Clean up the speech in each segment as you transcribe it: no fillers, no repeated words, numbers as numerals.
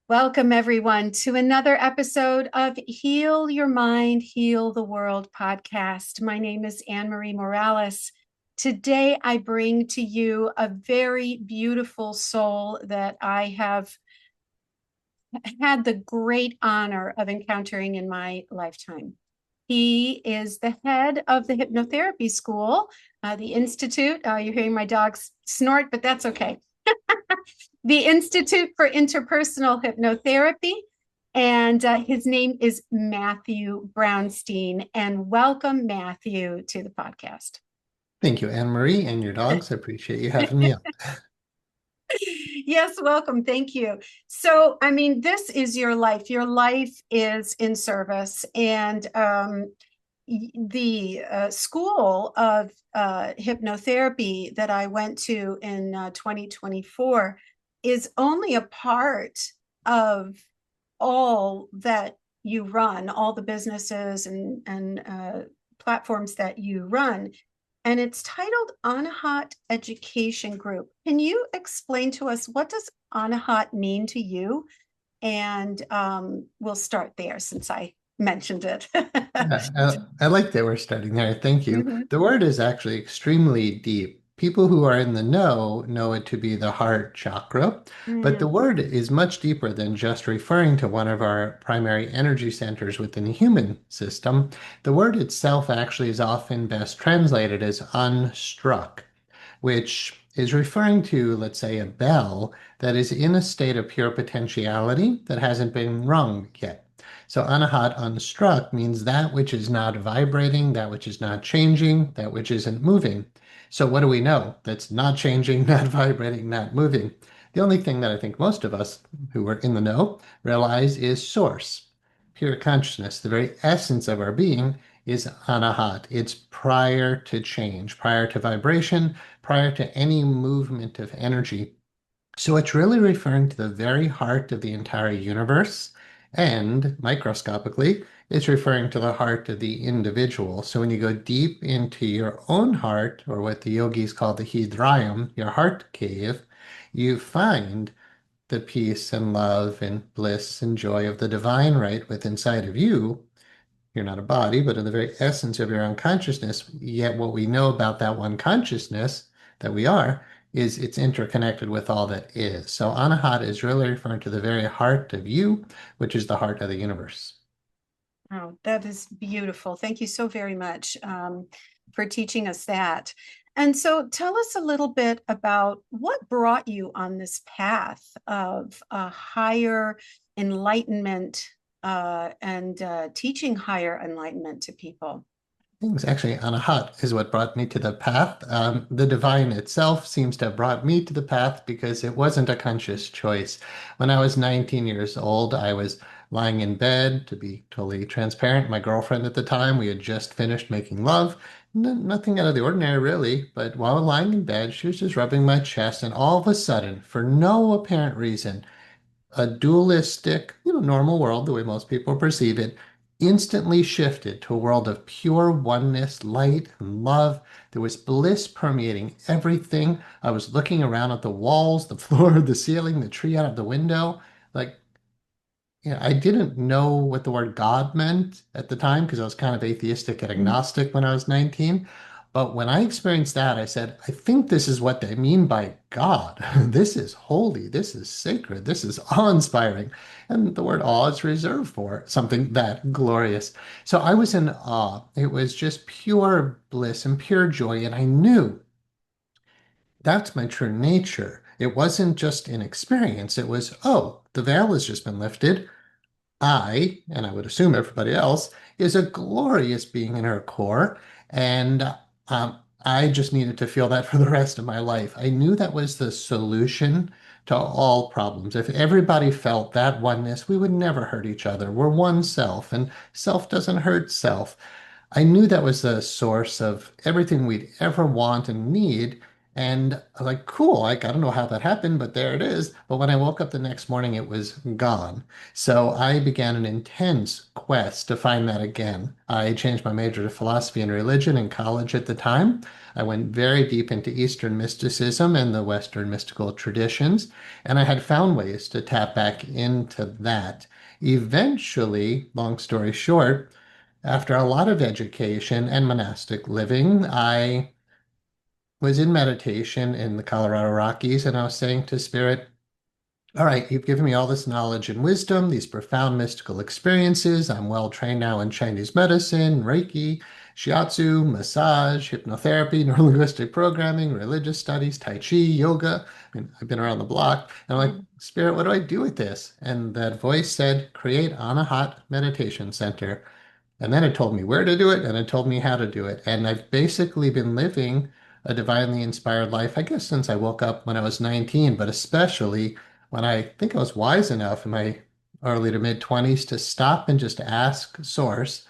Welcome, everyone, to another episode of Heal Your Mind, Heal the World podcast. My name is Anne Marie Morales. Today, I bring to you a very beautiful soul that I have had the great honor of encountering in my lifetime. He is the head of the hypnotherapy school, the Institute. You're hearing my dogs snort, but that's okay. The Institute for Interpersonal Hypnotherapy. And his name is Matthew Brownstein. And welcome, Matthew, to the podcast. Thank you, Anne Marie, and your dogs. I appreciate you having me on. Yes, welcome. Thank you. So, this is your life. Your life is in service. And the school of hypnotherapy that I went to in 2024 is only a part of all that you run, all the businesses and platforms that you run. And it's titled Anahat Education Group. Can you explain to us, what does Anahat mean to you? And we'll start there since I mentioned it. Yeah, I like that we're starting there. Thank you. Mhm. The word is actually extremely deep. People who are in the know it to be the heart chakra, but the Mm. word is much deeper than just referring to one of our primary energy centers within the human system. The word itself actually is often best translated as unstruck, which is referring to, let's say, a bell that is in a state of pure potentiality that hasn't been rung yet. So anahat, unstruck, means that which is not vibrating, that which is not changing, that which isn't moving. So what do we know that's not changing, not vibrating, not moving? The only thing that I think most of us who are in the know realize is source, pure consciousness. The very essence of our being is anahat. It's prior to change, prior to vibration, prior to any movement of energy. So it's really referring to the very heart of the entire universe. And microscopically, it's referring to the heart of the individual. So when you go deep into your own heart, or what the yogis call the hridayam, your heart cave, you find the peace and love and bliss and joy of the divine right within inside of you. You're not a body, but in the very essence of your own consciousness. Yet what we know about that one consciousness that we are is it's interconnected with all that is. So Anahat is really referring to the very heart of you, which is the heart of the universe. Oh, that is beautiful. Thank you so very much for teaching us that. And so tell us a little bit about what brought you on this path of higher enlightenment and teaching higher enlightenment to people. Things actually, Anahat is what brought me to the path. The divine itself seems to have brought me to the path because it wasn't a conscious choice. When I was 19 years old, I was lying in bed, to be totally transparent. My girlfriend at the time, we had just finished making love. Nothing out of the ordinary, really. But while lying in bed, she was just rubbing my chest, and all of a sudden, for no apparent reason, a dualistic, normal world, the way most people perceive it, instantly shifted to a world of pure oneness, light, and love. There was bliss permeating everything. I was looking around at the walls, the floor, the ceiling, the tree out of the window. Like, I didn't know what the word God meant at the time because I was kind of atheistic and Mm. agnostic when I was 19. But when I experienced that, I said, I think this is what they mean by God. This is holy. This is sacred. This is awe-inspiring. And the word awe is reserved for something that glorious. So I was in awe. It was just pure bliss and pure joy. And I knew that's my true nature. It wasn't just an experience. It was, oh, the veil has just been lifted. I, and I would assume everybody else, is a glorious being in her core. And I just needed to feel that for the rest of my life. I knew that was the solution to all problems. If everybody felt that oneness, we would never hurt each other. We're one self, and self doesn't hurt self. I knew that was the source of everything we'd ever want and need. And I was like, cool, like, I don't know how that happened, but there it is. But when I woke up the next morning, it was gone. So I began an intense quest to find that again. I changed my major to philosophy and religion in college at the time. I went very deep into Eastern mysticism and the Western mystical traditions, and I had found ways to tap back into that. Eventually, long story short, after a lot of education and monastic living, I was in meditation in the Colorado Rockies, and I was saying to Spirit, all right, you've given me all this knowledge and wisdom, these profound mystical experiences. I'm well trained now in Chinese medicine, Reiki, shiatsu, massage, hypnotherapy, neurolinguistic programming, religious studies, Tai Chi, yoga. I mean, I've been around the block. And I'm like, Mm. Spirit, what do I do with this? And that voice said, create Anahat Meditation Center. And then it told me where to do it and it told me how to do it. And I've basically been living a divinely inspired life, I guess, since I woke up when I was 19, but especially when I think I was wise enough in my early to mid 20s to stop and just ask Source,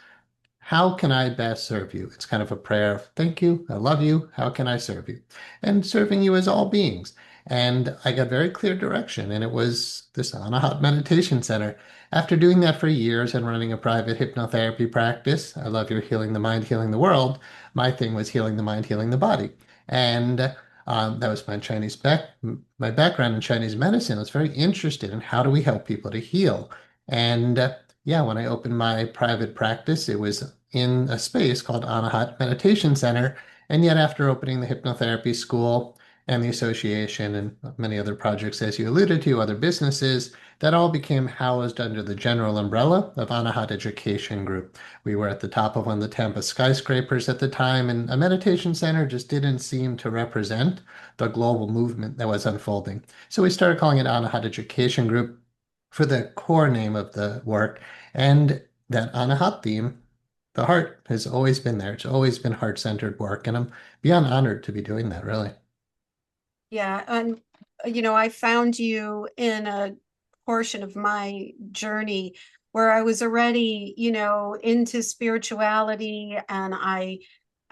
how can I best serve you? It's kind of a prayer of thank you, I love you, how can I serve you? And serving you as all beings. And I got very clear direction, and it was this Anahat Meditation Center. After doing that for years and running a private hypnotherapy practice, I love your healing the mind, healing the world. My thing was healing the mind, healing the body. And that was my background in Chinese medicine. I was very interested in how do we help people to heal. And yeah, when I opened my private practice, it was in a space called Anahat Meditation Center. And yet, after opening the hypnotherapy school and the association and many other projects, as you alluded to, other businesses, that all became housed under the general umbrella of Anahat Education Group. We were at the top of one of the Tampa skyscrapers at the time, and a meditation center just didn't seem to represent the global movement that was unfolding. So we started calling it Anahat Education Group for the core name of the work. And that Anahat theme, the heart, has always been there. It's always been heart-centered work, and I'm beyond honored to be doing that, really. Yeah, and I found you in a portion of my journey where I was already, into spirituality, and I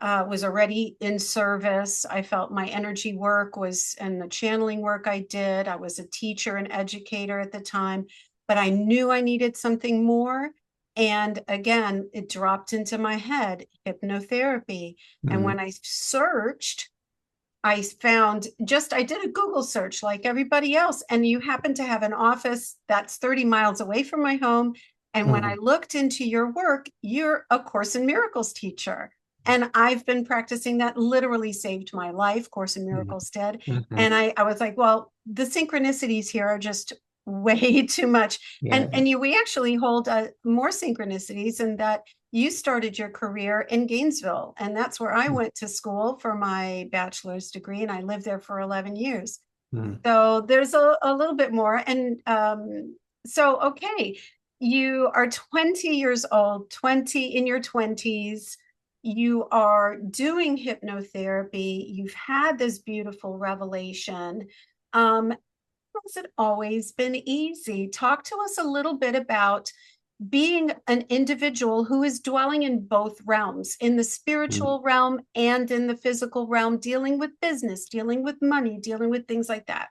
was already in service. I felt my energy work was, and the channeling work I did. I was a teacher and educator at the time, but I knew I needed something more. And again, it dropped into my head, hypnotherapy. And Mm, when I searched, I did a Google search like everybody else, and you happen to have an office that's 30 miles away from my home. And when I mm, looked into your work, you're a Course in Miracles teacher. And I've been practicing that, literally saved my life. Course in mm, Miracles did. mhm. And I was like, well, the synchronicities here are just way too much. And Yeah. and we actually hold more synchronicities in that you started your career in Gainesville, and that's where I went to school for my bachelor's degree, and I lived there for 11 years. Mm, So there's a little bit more. And so, okay, you are 20 years old, 20 in your 20s. You are doing hypnotherapy. You've had this beautiful revelation. Has it always been easy? Talk to us a little bit about being an individual who is dwelling in both realms, in the mm. spiritual realm and in the physical realm, dealing with business, dealing with money, dealing with things like that.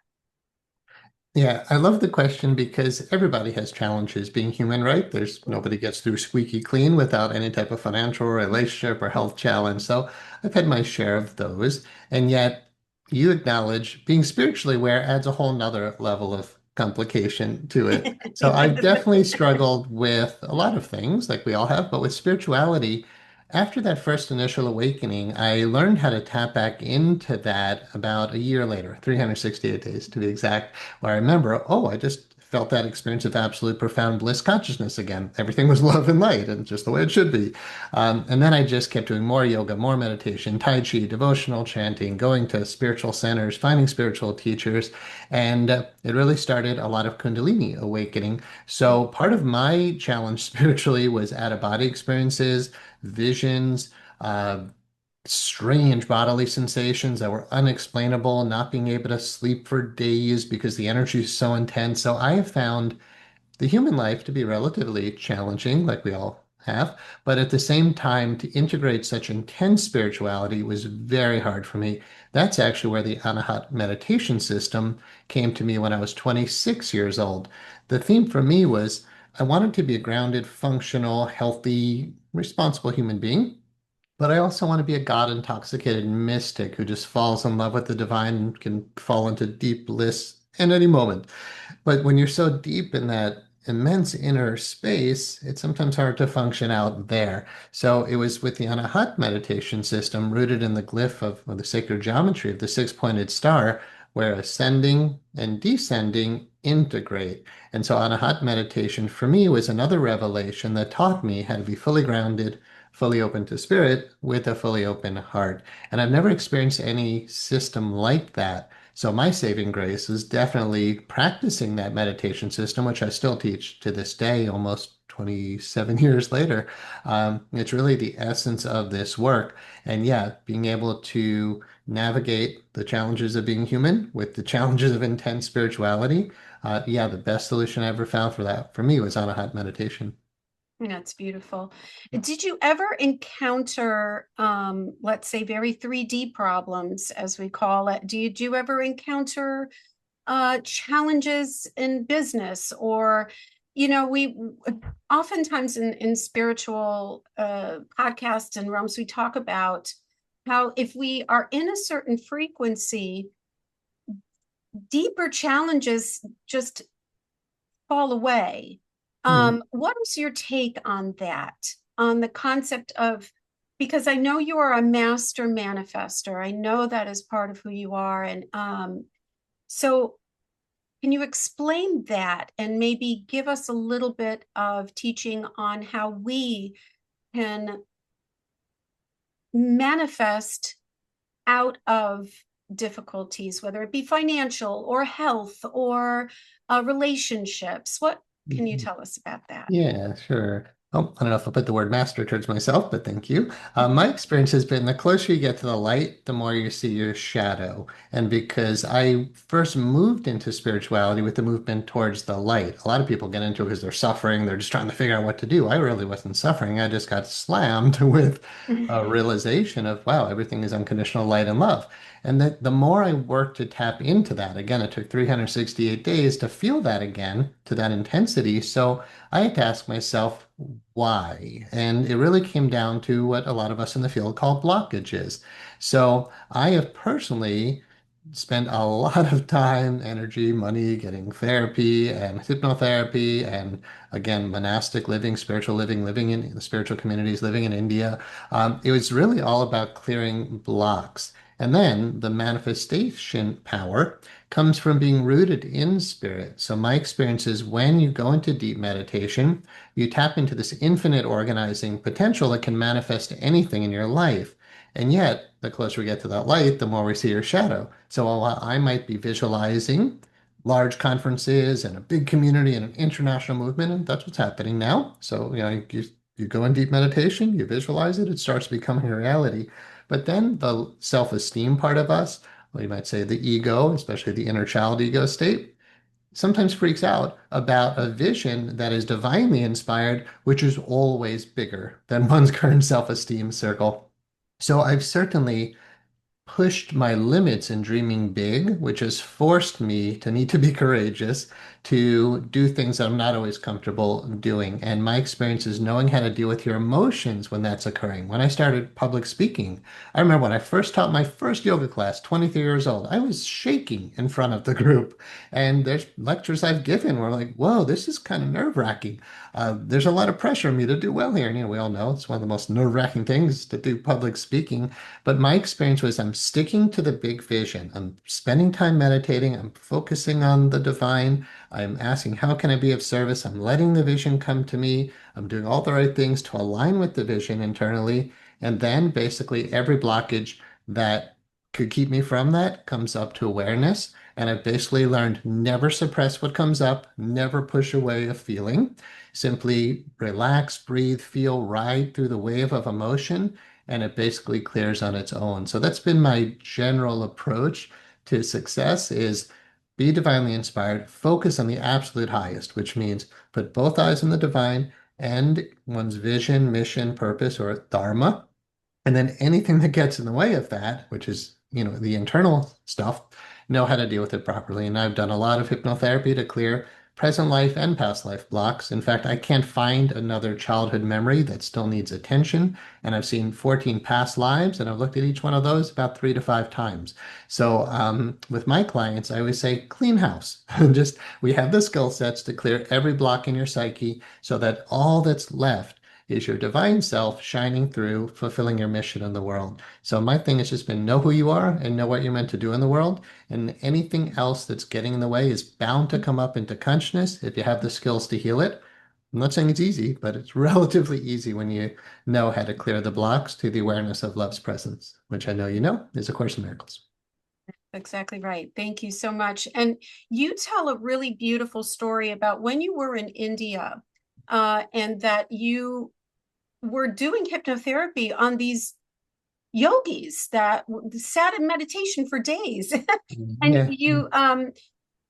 Yeah, I love the question because everybody has challenges being human, right? There's nobody gets through squeaky clean without any type of financial relationship or health challenge. So I've had my share of those. And yet you acknowledge being spiritually aware adds a whole nother level of complication to it. So I've definitely struggled with a lot of things like we all have, but with spirituality, after that first initial awakening, I learned how to tap back into that about a year later, 368 days to be exact, where I remember, oh, I just felt that experience of absolute profound bliss consciousness again. Everything was love and light and just the way it should be. And then I just kept doing more yoga, more meditation, Tai Chi, devotional chanting, going to spiritual centers, finding spiritual teachers. And it really started a lot of Kundalini awakening. So part of my challenge spiritually was out of body experiences, visions, strange bodily sensations that were unexplainable, not being able to sleep for days because the energy is so intense. So I have found the human life to be relatively challenging, like we all have. But at the same time, to integrate such intense spirituality was very hard for me. That's actually where the Anahat meditation system came to me when I was 26 years old. The theme for me was I wanted to be a grounded, functional, healthy, responsible human being. But I also want to be a God intoxicated mystic who just falls in love with the divine and can fall into deep bliss at any moment. But when you're so deep in that immense inner space, it's sometimes hard to function out there. So it was with the Anahat meditation system rooted in the glyph of or the sacred geometry of the six-pointed star, where ascending and descending integrate. And so Anahat meditation for me was another revelation that taught me how to be fully grounded, fully open to spirit with a fully open heart. And I've never experienced any system like that. So my saving grace is definitely practicing that meditation system, which I still teach to this day, almost 27 years later. It's really the essence of this work. And yeah, being able to navigate the challenges of being human with the challenges of intense spirituality. Yeah, the best solution I ever found for that for me was Anahat meditation. That's beautiful. Did you ever encounter, let's say, very 3D problems, as we call it? Did you ever encounter challenges in business? Or, we oftentimes in spiritual podcasts and realms, we talk about how if we are in a certain frequency, deeper challenges just fall away. Mm. What is your take on that? On the concept of, because I know you are a master manifester. I know that is part of who you are. And so can you explain that and maybe give us a little bit of teaching on how we can manifest out of difficulties, whether it be financial or health or relationships? What can you tell us about that? Yeah, sure. Oh, I don't know if I put the word master towards myself, but thank you. My experience has been the closer you get to the light, the more you see your shadow. And because I first moved into spirituality with the movement towards the light, a lot of people get into it because they're suffering, they're just trying to figure out what to do. I really wasn't suffering. I just got slammed with a realization of, wow, everything is unconditional light and love. And that the more I worked to tap into that, again, it took 368 days to feel that again to that intensity. So I had to ask myself, why? And it really came down to what a lot of us in the field call blockages. So I have personally spent a lot of time, energy, money getting therapy and hypnotherapy and again, monastic living, spiritual living, living in the spiritual communities, living in India. It was really all about clearing blocks. And then the manifestation power comes from being rooted in spirit. So my experience is when you go into deep meditation, you tap into this infinite organizing potential that can manifest anything in your life. And yet, the closer we get to that light, the more we see your shadow. So while I might be visualizing large conferences and a big community and an international movement, and that's what's happening now. So, you go in deep meditation, you visualize it, it starts becoming a reality. But then the self-esteem part of us, well, you might say the ego, especially the inner child ego state, sometimes freaks out about a vision that is divinely inspired, which is always bigger than one's current self-esteem circle. So I've certainly pushed my limits in dreaming big, which has forced me to need to be courageous, to do things that I'm not always comfortable doing. And my experience is knowing how to deal with your emotions when that's occurring. When I started public speaking, I remember when I first taught my first yoga class, 23 years old, I was shaking in front of the group. And there's lectures I've given where I'm like, whoa, this is kind of nerve-wracking. There's a lot of pressure on me to do well here. And, we all know it's one of the most nerve-wracking things to do public speaking. But my experience was I'm sticking to the big vision. I'm spending time meditating. I'm focusing on the divine. I'm asking, how can I be of service? I'm letting the vision come to me. I'm doing all the right things to align with the vision internally. And then basically every blockage that could keep me from that comes up to awareness. And I've basically learned never suppress what comes up, never push away a feeling. Simply relax, breathe, feel, ride through the wave of emotion and it basically clears on its own. So that's been my general approach to success is be divinely inspired, focus on the absolute highest, which means put both eyes on the divine and one's vision, mission, purpose, or dharma. And then anything that gets in the way of that, which is, the internal stuff, know how to deal with it properly. And I've done a lot of hypnotherapy to clear present life and past life blocks. In fact, I can't find another childhood memory that still needs attention. And I've seen 14 past lives, and I've looked at each one of those about 3 to 5 times. So with my clients, I always say, clean house. Just we have the skill sets to clear every block in your psyche so that all that's left is your divine self shining through, fulfilling your mission in the world. So my thing has just been know who you are and know what you're meant to do in the world. And anything else that's getting in the way is bound to come up into consciousness if you have the skills to heal it. I'm not saying it's easy, but it's relatively easy when you know how to clear the blocks to the awareness of love's presence, which I know you know is A Course in Miracles. Exactly right. Thank you so much. And you tell a really beautiful story about when you were in India, and that you were doing hypnotherapy on these yogis that sat in meditation for days. And Yeah. you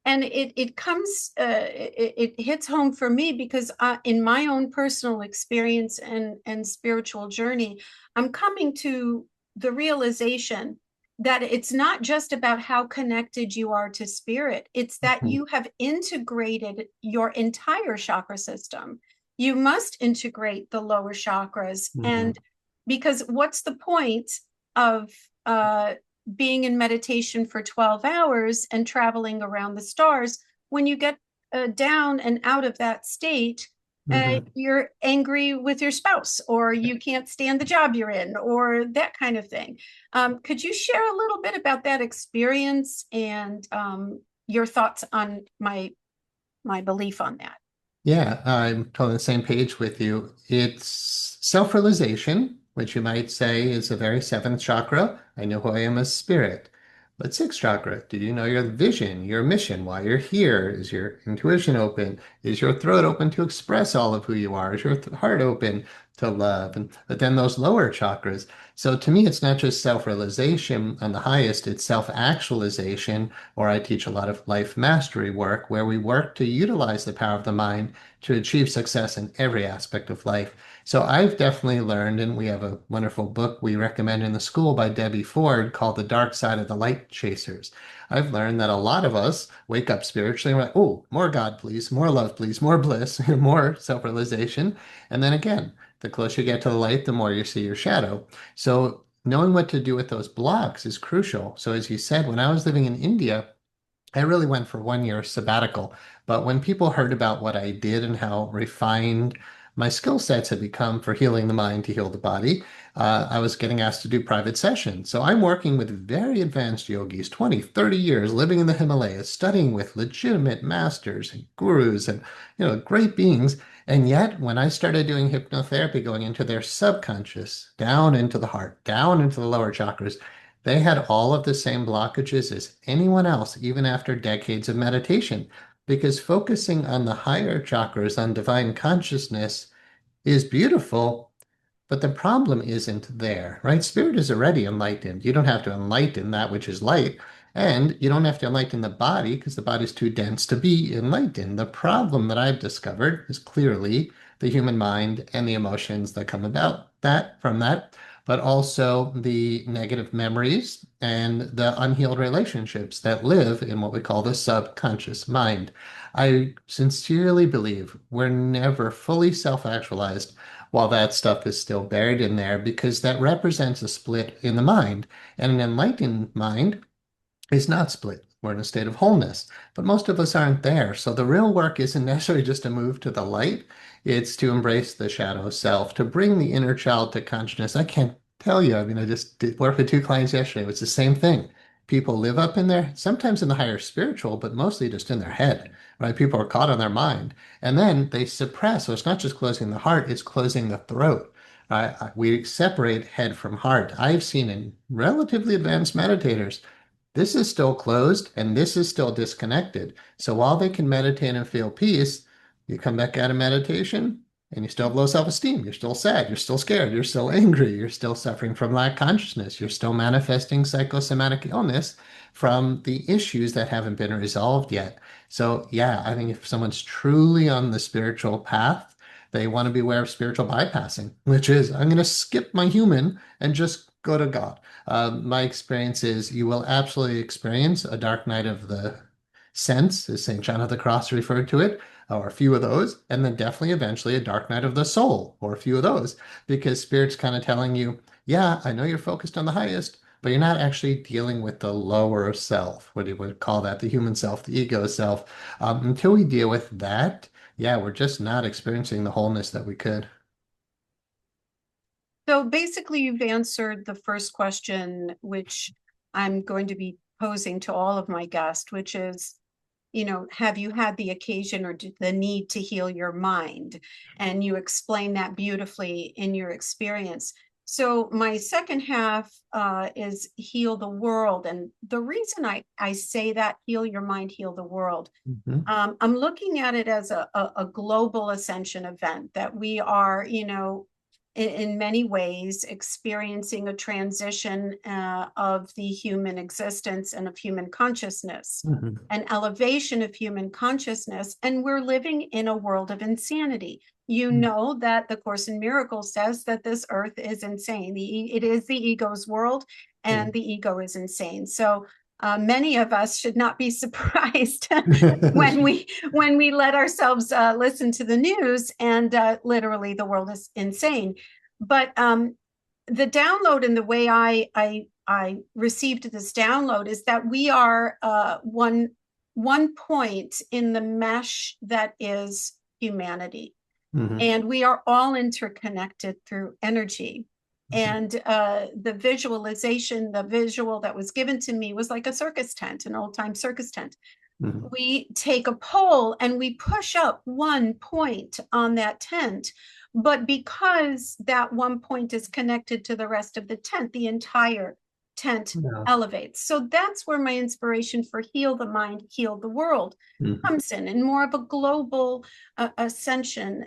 and it comes it hits home for me because in my own personal experience and spiritual journey, I'm coming to the realization that it's not just about how connected you are to spirit, it's that Mhm. you have integrated your entire chakra system. You must integrate the lower chakras. Mhm. And because what's the point of being in meditation for 12 hours and traveling around the stars when you get down and out of that state? Mhm. You're angry with your spouse, or you can't stand the job you're in, or that kind of thing. Could you share a little bit about that experience and your thoughts on my belief on that? Yeah, I'm totally on the same page with you. It's self-realization, which you might say is a very seventh chakra. I know who I am as spirit. But sixth chakra, did you know your vision, your mission, why you're here? Is your intuition open? Is your throat open to express all of who you are? Is your heart open to love? But then those lower chakras. So to me, it's not just self-realization on the highest, it's self-actualization, or I teach a lot of life mastery work where we work to utilize the power of the mind to achieve success in every aspect of life. So I've definitely learned, and we have a wonderful book we recommend in the school by Debbie Ford called The Dark Side of the Light Chasers. I've learned that a lot of us wake up spiritually and we're like, oh, more God, please, more love, please, more bliss, more self-realization. And then again, the closer you get to the light, the more you see your shadow. So knowing what to do with those blocks is crucial. So as you said, when I was living in India, I really went for 1 year sabbatical. But when people heard about what I did and how refined my skill sets had become for healing the mind to heal the body, I was getting asked to do private sessions. So I'm working with very advanced yogis, 20, 30 years, living in the Himalayas, studying with legitimate masters and gurus and, great beings. And yet, when I started doing hypnotherapy, going into their subconscious, down into the heart, down into the lower chakras, they had all of the same blockages as anyone else, even after decades of meditation, because focusing on the higher chakras, on divine consciousness, is beautiful, but the problem isn't there, right? Spirit is already enlightened. You don't have to enlighten that which is light, and you don't have to enlighten the body because the body's too dense to be enlightened. The problem that I've discovered is clearly the human mind and the emotions that come about that from that, but also the negative memories and the unhealed relationships that live in what we call the subconscious mind. I sincerely believe we're never fully self-actualized while that stuff is still buried in there because that represents a split in the mind. And an enlightened mind is not split. We're in a state of wholeness, but most of us aren't there. So the real work isn't necessarily just to move to the light, it's to embrace the shadow self, to bring the inner child to consciousness. I can't tell you. I mean, I just did work with 2 clients yesterday. It was the same thing. People live up in there, sometimes in the higher spiritual, but mostly just in their head, right? People are caught in their mind and then they suppress. So it's not just closing the heart, it's closing the throat. We separate head from heart. I've seen in relatively advanced meditators this is still closed and this is still disconnected. So while they can meditate and feel peace, you come back out of meditation and you still have low self-esteem. You're still sad. You're still scared. You're still angry. You're still suffering from lack consciousness. You're still manifesting psychosomatic illness from the issues that haven't been resolved yet. So yeah, I think if someone's truly on the spiritual path, They want to be aware of spiritual bypassing, which is I'm going to skip my human and just go to God. My experience is you will absolutely experience a dark night of the sense, as St. John of the Cross referred to it, or a few of those, and then definitely eventually a dark night of the soul, or a few of those, because Spirit's kind of telling you, yeah, I know you're focused on the highest, but you're not actually dealing with the lower self, what you would call that, the human self, the ego self. Until we deal with that, yeah, we're just not experiencing the wholeness that we could. So basically, you've answered the first question, which I'm going to be posing to all of my guests, which is, have you had the occasion or the need to heal your mind? And you explain that beautifully in your experience. So my second half is heal the world. And the reason I say that, heal your mind, heal the world, Mhm. I'm looking at it as a global ascension event that we are, in many ways experiencing a transition of the human existence and of human consciousness, Mhm. an elevation of human consciousness, and we're living in a world of insanity. You know that the Course in Miracles says that this earth is insane. It is the ego's world, and the ego is insane. So many of us should not be surprised when we let ourselves listen to the news and literally the world is insane. But the download and the way I received this download is that we are one point in the mesh that is humanity, Mhm. and we are all interconnected through energy. And the visualization, the visual that was given to me was like a circus tent, an old time circus tent. Mhm. We take a pole and we push up one point on that tent. But because that one point is connected to the rest of the tent, the entire tent Yeah. elevates. So that's where my inspiration for Heal the Mind, Heal the World Mhm. comes in more of a global ascension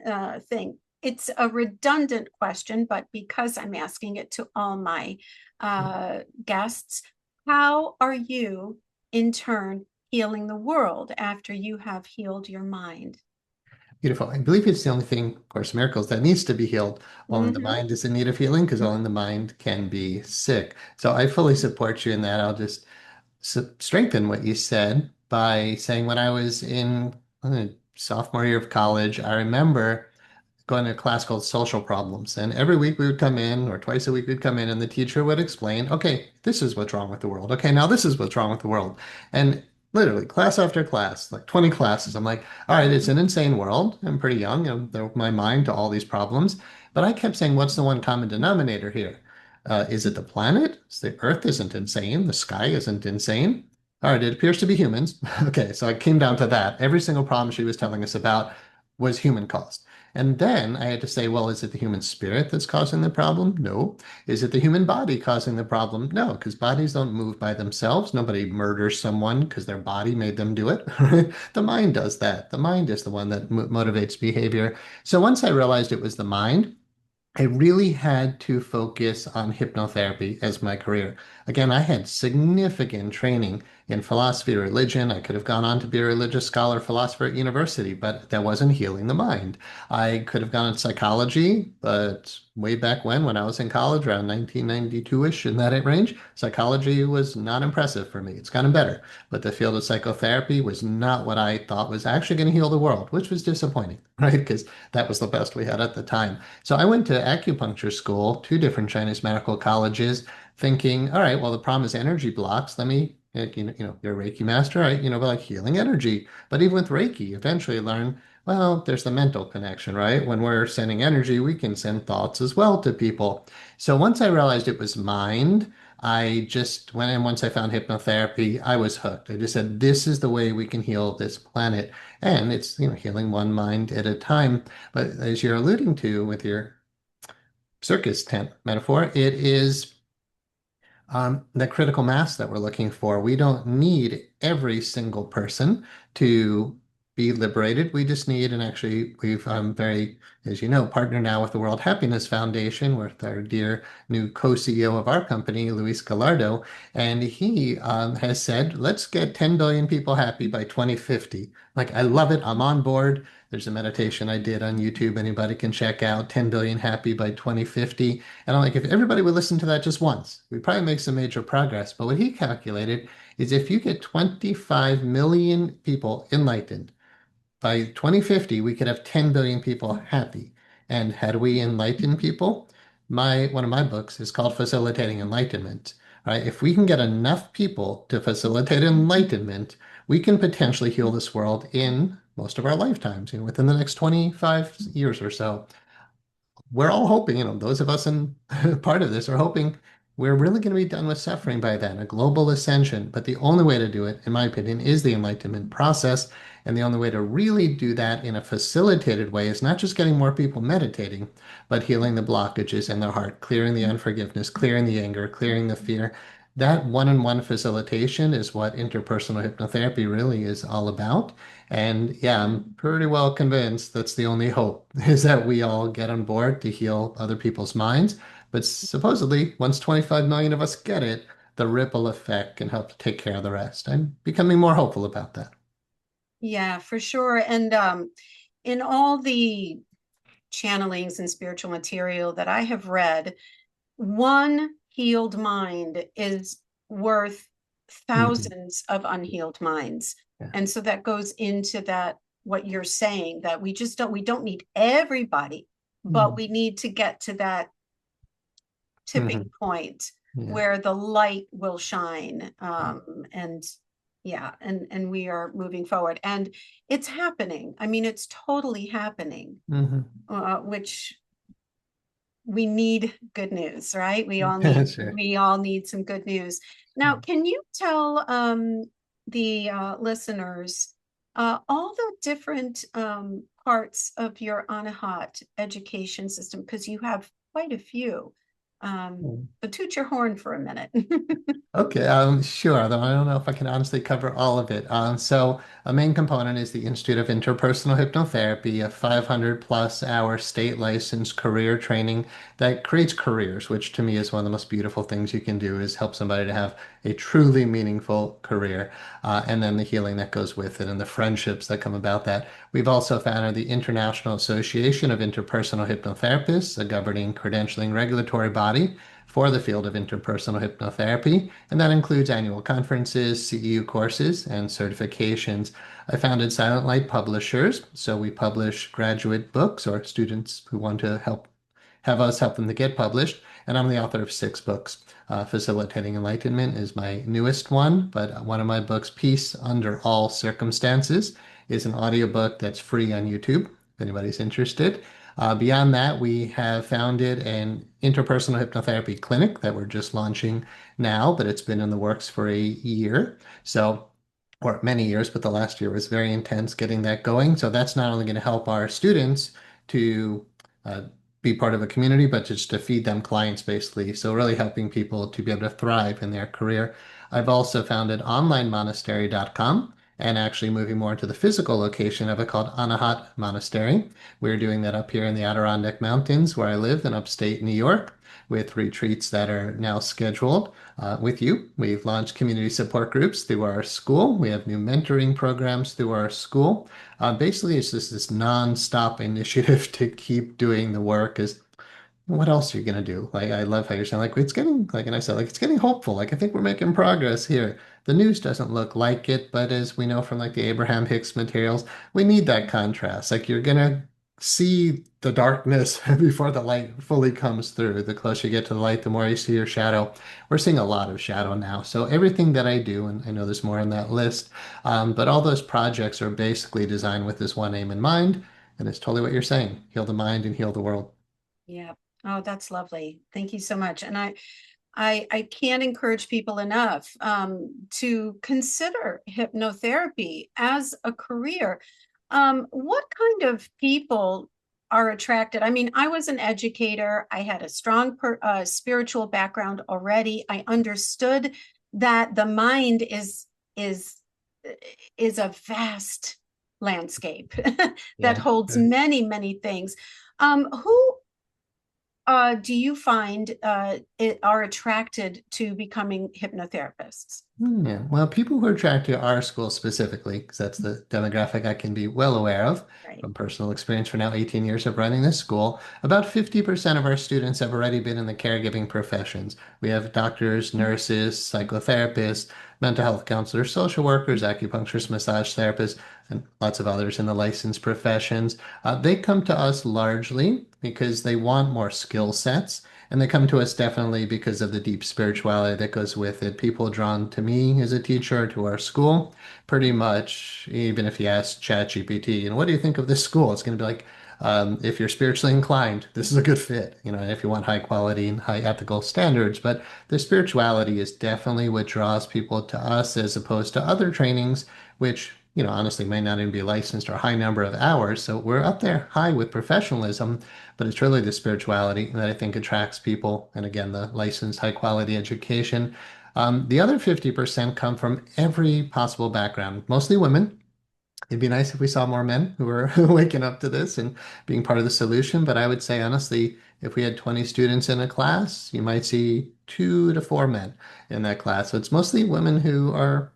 thing. It's a redundant question, but because I'm asking it to all my guests, how are you in turn healing the world after you have healed your mind? Beautiful. I believe it's the only thing, of course, miracles that needs to be healed. Only the Mm-hmm. mind is in need of healing because only the mind can be sick. So I fully support you in that. I'll just strengthen what you said by saying when I was in sophomore year of college, I remember going to a class called Social Problems. And every week we would come in, or twice a week we'd come in, and the teacher would explain, okay, this is what's wrong with the world. Okay, now this is what's wrong with the world. And literally, class after class, like 20 classes, I'm like, all right, it's an insane world. I'm pretty young, my mind to all these problems. But I kept saying, what's the one common denominator here? Is it the planet? The Earth isn't insane. The sky isn't insane. All right, it appears to be humans. Okay, so I came down to that. Every single problem she was telling us about was human caused. And then I had to say, well, is it the human spirit that's causing the problem? No. Is it the human body causing the problem? No, because bodies don't move by themselves. Nobody murders someone because their body made them do it. Right? The mind does that. The mind is the one that motivates behavior. So once I realized it was the mind, I really had to focus on hypnotherapy as my career. Again, I had significant training in philosophy, religion. I could have gone on to be a religious scholar, philosopher at university, but that wasn't healing the mind. I could have gone into psychology, but way back when I was in college, around 1992-ish, in that range, psychology was not impressive for me. It's gotten better, but the field of psychotherapy was not what I thought was actually going to heal the world, which was disappointing, right? Because that was the best we had at the time. So I went to acupuncture school, two different Chinese medical colleges, thinking, all right, well, the problem is energy blocks. Let me, you're a Reiki master, right? But like healing energy. But even with Reiki, eventually learn, well, there's the mental connection, right? When we're sending energy, we can send thoughts as well to people. So once I realized it was mind, I just went and once I found hypnotherapy, I was hooked. I just said, this is the way we can heal this planet. And it's, healing one mind at a time. But as you're alluding to with your circus tent metaphor, it is the critical mass that we're looking for. We don't need every single person to be liberated. We just need, and actually, we've very, as you know, partnered now with the World Happiness Foundation with our dear new co-CEO of our company, Luis Gallardo, and he has said, let's get 10 billion people happy by 2050. Like, I love it. I'm on board. There's a meditation I did on YouTube. Anybody can check out 10 billion happy by 2050. And I'm like, if everybody would listen to that just once, we'd probably make some major progress. But what he calculated is if you get 25 million people enlightened, by 2050, we could have 10 billion people happy. And how do we enlighten people? One of my books is called Facilitating Enlightenment. Right? If we can get enough people to facilitate enlightenment, we can potentially heal this world in most of our lifetimes, within the next 25 years or so. We're all hoping, those of us in part of this are hoping we're really going to be done with suffering by then, a global ascension. But the only way to do it, in my opinion, is the enlightenment process. And the only way to really do that in a facilitated way is not just getting more people meditating, but healing the blockages in their heart, clearing the unforgiveness, clearing the anger, clearing the fear. That one-on-one facilitation is what interpersonal hypnotherapy really is all about. And yeah, I'm pretty well convinced that's the only hope is that we all get on board to heal other people's minds. But supposedly, once 25 million of us get it, the ripple effect can help to take care of the rest. I'm becoming more hopeful about that. Yeah, for sure. And in all the channelings and spiritual material that I have read, one healed mind is worth Mhm. thousands of unhealed minds. Yeah. And so that goes into that, what you're saying, that we don't need everybody, but Mhm. we need to get to that tipping Mhm. point Yeah. where the light will shine. And yeah, and we are moving forward. And it's happening. I mean, it's totally happening, Mhm. which we need good news, right? Sure. We all need some good news. Now, can you tell the listeners all the different parts of your Anahat education system? Because you have quite a few. But toot your horn for a minute. Okay, sure, though I don't know if I can honestly cover all of it. So a main component is the Institute of Interpersonal Hypnotherapy, a 500 plus hour state licensed career training that creates careers, which to me is one of the most beautiful things you can do is help somebody to have a truly meaningful career. And then the healing that goes with it and the friendships that come about that. We've also founded the International Association of Interpersonal Hypnotherapists, a governing credentialing regulatory body for the field of interpersonal hypnotherapy, and that includes annual conferences, CEU courses, and certifications. I founded Silent Light Publishers, so we publish graduate books or students who want to have us help them to get published. And I'm the author of 6 books. Facilitating Enlightenment is my newest one, but one of my books, Peace Under All Circumstances, is an audiobook that's free on YouTube, if anybody's interested. Beyond that, we have founded an interpersonal hypnotherapy clinic that we're just launching now, but it's been in the works for a year. So, or many years, but the last year was very intense getting that going. So that's not only going to help our students to uh, be part of a community, but just to feed them clients basically. So really helping people to be able to thrive in their career. I've also founded onlinemonastery.com and actually moving more into the physical location of it called Anahat Monastery. We're doing that up here in the Adirondack Mountains where I live in upstate New York with retreats that are now scheduled with you. We've launched community support groups through our school. We have new mentoring programs through our school. Basically, it's just this non-stop initiative to keep doing the work. Is what else are you gonna do? Like, I love how you're saying, like, it's getting, like, and I said, like, it's getting hopeful. Like, I think we're making progress here. The news doesn't look like it, but as we know from like the Abraham Hicks materials, we need that contrast. Like, you're gonna see the darkness before the light fully comes through. The closer you get to the light, the more you see your shadow. We're seeing a lot of shadow now. So everything that I do, and I know there's more on that list, but all those projects are basically designed with this one aim in mind. And it's totally what you're saying. Heal the mind and heal the world. Yeah. Oh, that's lovely. Thank you so much. And I can't encourage people enough to consider hypnotherapy as a career. What kind of people are attracted? I mean, I was an educator. I had a strong spiritual background already. I understood that the mind is is a vast landscape that Yeah. holds many, many things. Who do you find are attracted to becoming hypnotherapists? Yeah. Well, people who are attracted to our school specifically, because that's the demographic I can be well aware of Right. from personal experience for now 18 years of running this school, about 50% of our students have already been in the caregiving professions. We have doctors, nurses, psychotherapists, mental health counselors, social workers, acupuncturists, massage therapists, and lots of others in the licensed professions. They come to us largely because they want more skill sets. And they come to us definitely because of the deep spirituality that goes with it. People drawn to me as a teacher, to our school, pretty much, even if you ask ChatGPT, what do you think of this school? It's going to be like, if you're spiritually inclined, this is a good fit, and if you want high quality and high ethical standards. But the spirituality is definitely what draws people to us as opposed to other trainings, which, honestly may not even be licensed or a high number of hours. So we're up there high with professionalism, but it's really the spirituality that I think attracts people. And again, the licensed high quality education. The other 50% come from every possible background, mostly women. It'd be nice if we saw more men who were waking up to this and being part of the solution. But I would say, honestly, if we had 20 students in a class, you might see 2 to 4 men in that class. So it's mostly women who are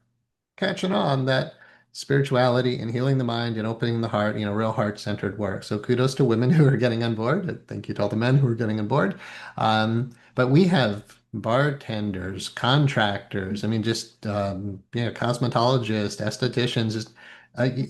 catching on that spirituality and healing the mind and opening the heart, real heart-centered work. So kudos to women who are getting on board. And thank you to all the men who are getting on board. But we have bartenders, contractors, I mean, just, cosmetologists, estheticians, just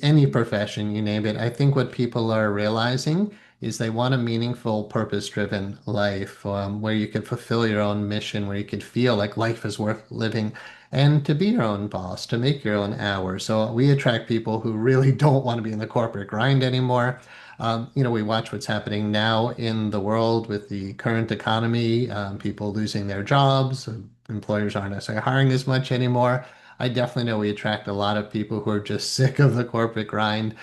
any profession, you name it. I think what people are realizing is they want a meaningful, purpose-driven life, where you can fulfill your own mission, where you can feel like life is worth living and to be your own boss, to make your own hours. So we attract people who really don't want to be in the corporate grind anymore. We watch what's happening now in the world with the current economy, people losing their jobs, employers aren't necessarily hiring as much anymore. I definitely know we attract a lot of people who are just sick of the corporate grind,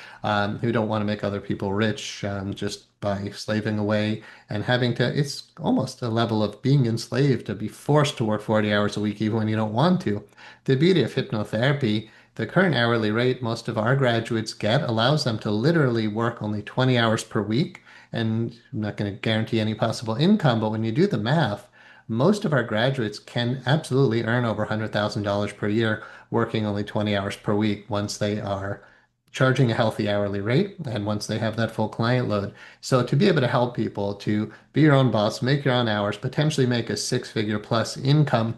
who don't want to make other people rich, just by slaving away and having to, it's almost a level of being enslaved to be forced to work 40 hours a week even when you don't want to. The beauty of hypnotherapy, the current hourly rate most of our graduates get allows them to literally work only 20 hours per week. And I'm not going to guarantee any possible income, but when you do the math, most of our graduates can absolutely earn over $100,000 per year working only 20 hours per week once they are charging a healthy hourly rate and once they have that full client load. So to be able to help people to be your own boss, make your own hours, potentially make a six-figure plus income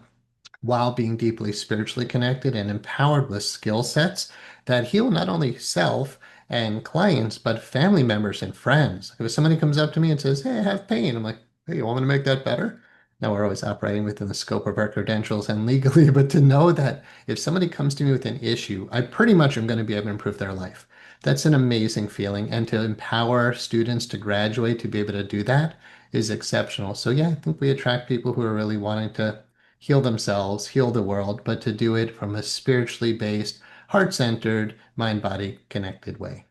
while being deeply spiritually connected and empowered with skill sets that heal not only self and clients, but family members and friends. If somebody comes up to me and says, "Hey, I have pain," I'm like, "Hey, you want me to make that better?" Now we're always operating within the scope of our credentials and legally, but to know that if somebody comes to me with an issue, I pretty much am going to be able to improve their life. That's an amazing feeling. And to empower students to graduate to be able to do that is exceptional. So yeah, I think we attract people who are really wanting to heal themselves, heal the world, but to do it from a spiritually based, heart centered, mind body connected way.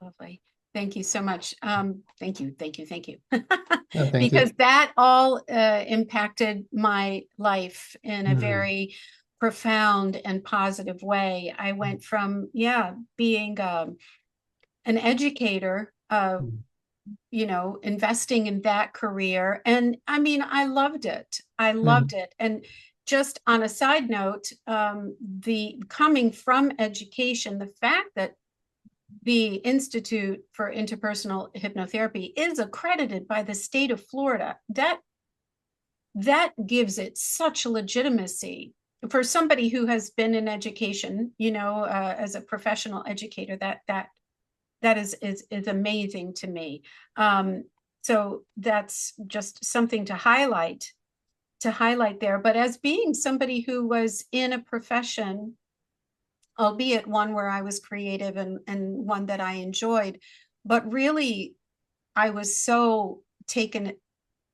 Lovely. Thank you so much. Thank you. No, thank you. Because that all impacted my life in a Mm, very profound and positive way. I went from, yeah, being an educator, mm, investing in that career. And I mean, I loved it. I mm, loved it. And just on a side note, the coming from education, the fact that the Institute for Interpersonal Hypnotherapy is accredited by the state of Florida, that gives it such legitimacy for somebody who has been in education, as a professional educator. That is amazing to me. So that's just something to highlight there. But as being somebody who was in a profession, albeit one where I was creative and one that I enjoyed, but really I was so taken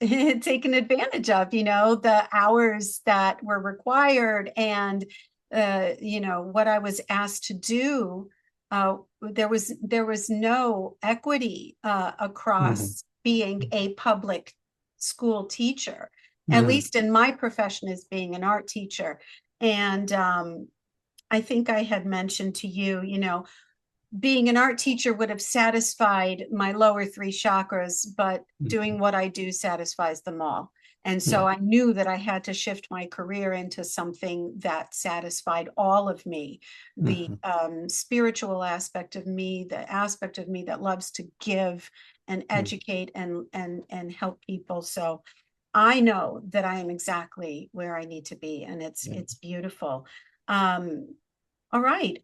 advantage of, the hours that were required and what I was asked to do. There was no equity mm, across being a public school teacher, at mm, least in my profession as being an art teacher. And I think I had mentioned to you, being an art teacher would have satisfied my lower three chakras, but doing what I do satisfies them all. And so Yeah. I knew that I had to shift my career into something that satisfied all of me, the Mhm. spiritual aspect of me, the aspect of me that loves to give and educate and help people. So I know that I am exactly where I need to be, and Yeah. it's beautiful. All right.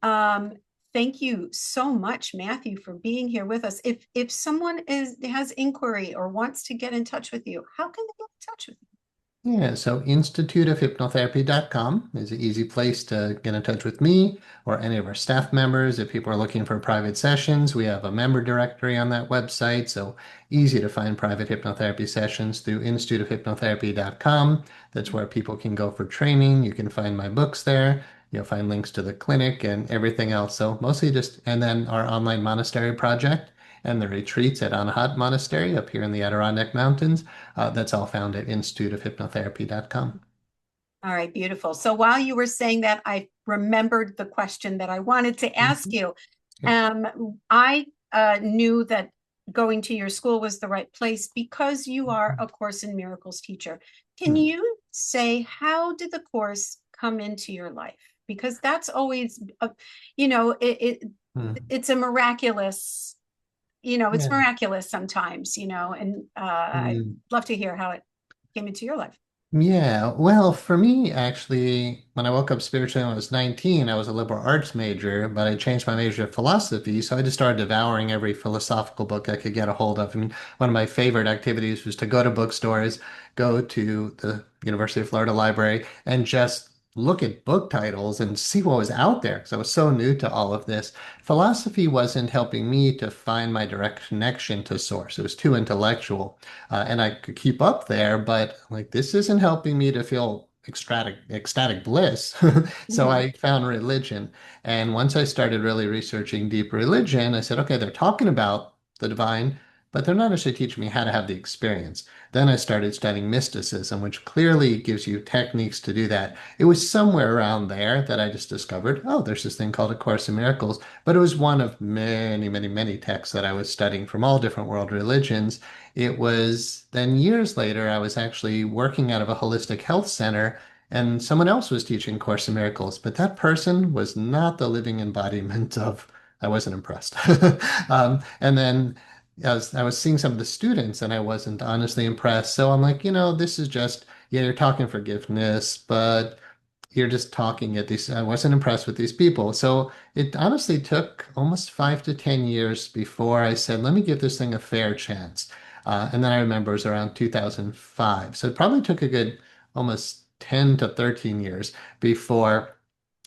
Thank you so much, Matthew, for being here with us. If someone has inquiry or wants to get in touch with you, how can they get in touch with you? Yeah, so instituteofhypnotherapy.com is an easy place to get in touch with me or any of our staff members. If people are looking for private sessions, we have a member directory on that website, so easy to find private hypnotherapy sessions through instituteofhypnotherapy.com. That's where people can go for training. You can find my books there. You'll find links to the clinic and everything else. So mostly just, and then our online monastery project and the retreats at Anahat Monastery up here in the Adirondack Mountains. That's all found at instituteofhypnotherapy.com. All right, beautiful. So while you were saying that, I remembered the question that I wanted to ask Mhm. you. Yeah. I knew that going to your school was the right place because you are a Course in Miracles teacher. Can Hmm. you say, how did the course come into your life? Because that's always, you know, Hmm. it's a miraculous, it's Yeah. miraculous sometimes, and I'd Hmm. love to hear how it came into your life. Yeah, well, for me, actually, when I woke up spiritually when I was 19, I was a liberal arts major, but I changed my major to philosophy. So I just started devouring every philosophical book I could get a hold of. And one of my favorite activities was to go to bookstores, go to the University of Florida Library, and just look at book titles and see what was out there. Because I was so new to all of this. Philosophy wasn't helping me to find my direct connection to source. It was too intellectual and I could keep up there, but like this isn't helping me to feel ecstatic bliss. So Mhm. I found religion, and once I started really researching deep religion, I said, okay, they're talking about the divine, but they're not actually teaching me how to have the experience. Then I started studying mysticism, which clearly gives you techniques to do that. It was somewhere around there that I just discovered, oh, there's this thing called A Course in Miracles, but it was one of many, many, many texts that I was studying from all different world religions. It was then years later, I was actually working out of a holistic health center, and someone else was teaching Course in Miracles, but that person was not the living embodiment of, I wasn't impressed. And then I was seeing some of the students, and I wasn't honestly impressed. So I'm like, this is just, yeah, you're talking forgiveness, but you're just talking at these. I wasn't impressed with these people. So it honestly took almost 5 to 10 years before I said, let me give this thing a fair chance. And then I remember it was around 2005. So it probably took a good almost 10 to 13 years before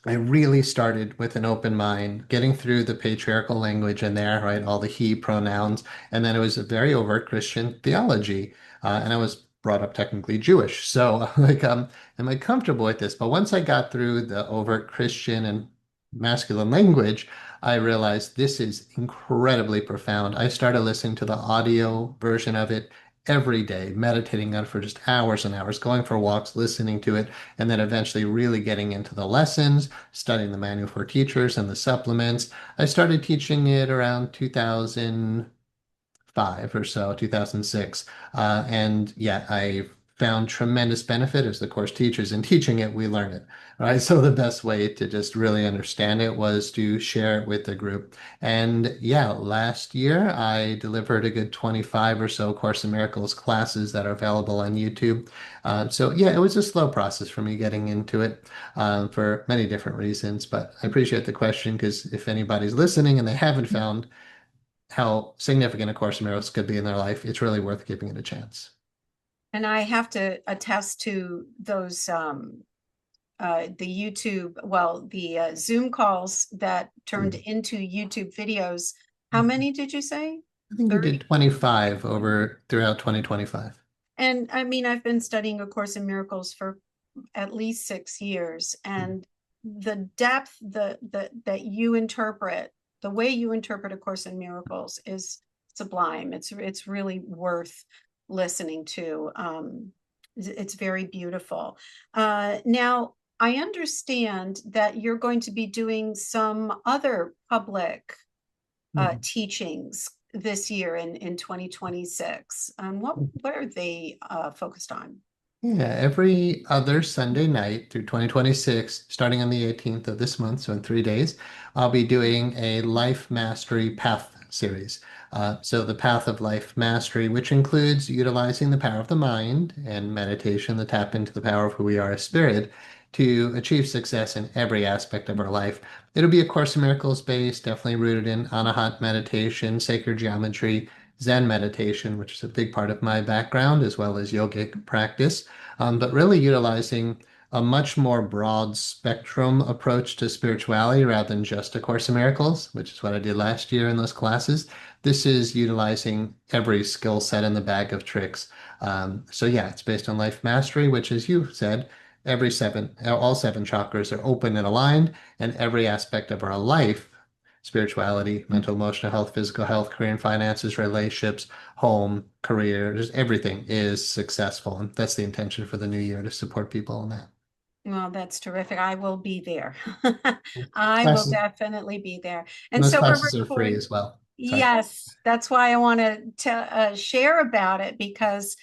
I really started with an open mind, getting through the patriarchal language in there, right? All the he pronouns. And then it was a very overt Christian theology. And I was brought up technically Jewish. So, like, am I comfortable with this? But once I got through the overt Christian and masculine language, I realized this is incredibly profound. I started listening to the audio version of it every day, meditating on it for just hours and hours, going for walks, listening to it, and then eventually really getting into the lessons, studying the manual for teachers and the supplements. I started teaching it around 2005 or so, 2006. And yeah, I found tremendous benefit as the course teaches. In teaching it, we learn it, right? So the best way to just really understand it was to share it with the group. And yeah, last year I delivered a good 25 or so Course in Miracles classes that are available on YouTube. So yeah, it was a slow process for me getting into it for many different reasons. But I appreciate the question because if anybody's listening and they haven't found how significant A Course in Miracles could be in their life, it's really worth giving it a chance. And I have to attest to those the YouTube, well, the Zoom calls that turned Hmm. into YouTube videos. How many did you say? I think you 30? did 25 over throughout 2025. And I mean, I've been studying A Course in Miracles for at least 6 years, and the depth that you interpret, the way you interpret A Course in Miracles is sublime. It's really worth listening to. It's very beautiful. Now, I understand that you're going to be doing some other public teachings this year in 2026. What are they focused on? Yeah, every other Sunday night through 2026, starting on the 18th of this month, so in 3 days, I'll be doing a Life Mastery Path series. So, the Path of Life Mastery, which includes utilizing the power of the mind and meditation to tap into the power of who we are as spirit to achieve success in every aspect of our life. It'll be a Course in Miracles based, definitely rooted in Anahat meditation, sacred geometry, Zen meditation, which is a big part of my background, as well as yogic practice, but really utilizing a much more broad spectrum approach to spirituality rather than just A Course in Miracles, which is what I did last year in those classes. This is utilizing every skill set in the bag of tricks. So yeah, it's based on life mastery, which, as you said, all seven chakras are open and aligned, and every aspect of our life, spirituality, mental, emotional health, physical health, career and finances, relationships, home, career, just everything is successful. And that's the intention for the new year, to support people in that. Well, that's terrific. I will be there. I will Classes, definitely be there. and And those so we're classes are free recording. as well. Sorry. Yes, that's why I want to share about it, because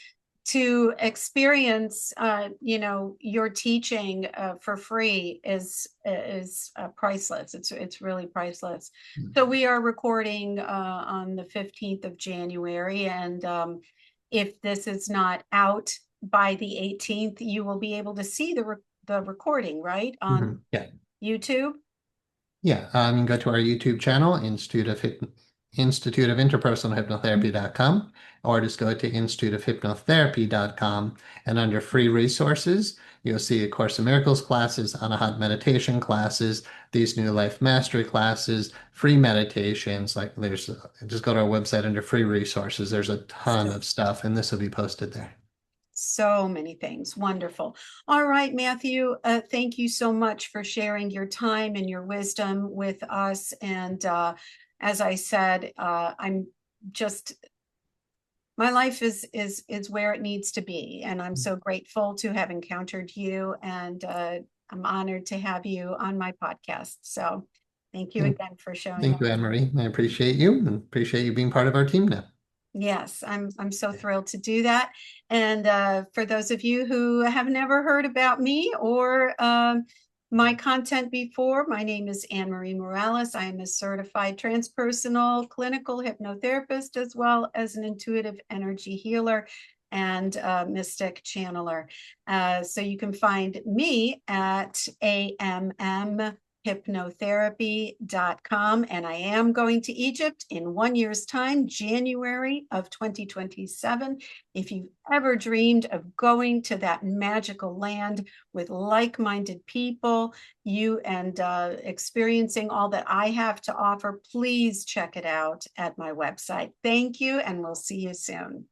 to experience, your teaching for free is priceless. It's really priceless. So we are recording on the 15th of January, and if this is not out by the 18th, you will be able to see the recording, right, on Yeah. YouTube. Yeah, you can go to our YouTube channel, Institute of Interpersonal Hypnotherapy.com, or just go to Institute of Hypnotherapy.com, and under free resources, you'll see A Course in Miracles classes, Anahat meditation classes, these new life mastery classes, free meditations. Like there's just go to our website under free resources. There's a ton of stuff, and this will be posted there. So many things. Wonderful. All right, Matthew, thank you so much for sharing your time and your wisdom with us. And as I said, I'm just my life is where it needs to be, and I'm so grateful to have encountered you, and I'm honored to have you on my podcast. So thank you Thank, again for showing thank up. you, Anne Marie. I appreciate you and appreciate you being part of our team now. Yes, I'm so thrilled to do that. And for those of you who have never heard about me or my content before, my name is Anne Marie Morales. I am a certified transpersonal clinical hypnotherapist, as well as an intuitive energy healer and mystic channeler. So you can find me at hypnotherapy.com. And I am going to Egypt in 1 year's time, January of 2027. If you've ever dreamed of going to that magical land with like-minded people, and experiencing all that I have to offer, please check it out at my website. Thank you, and we'll see you soon.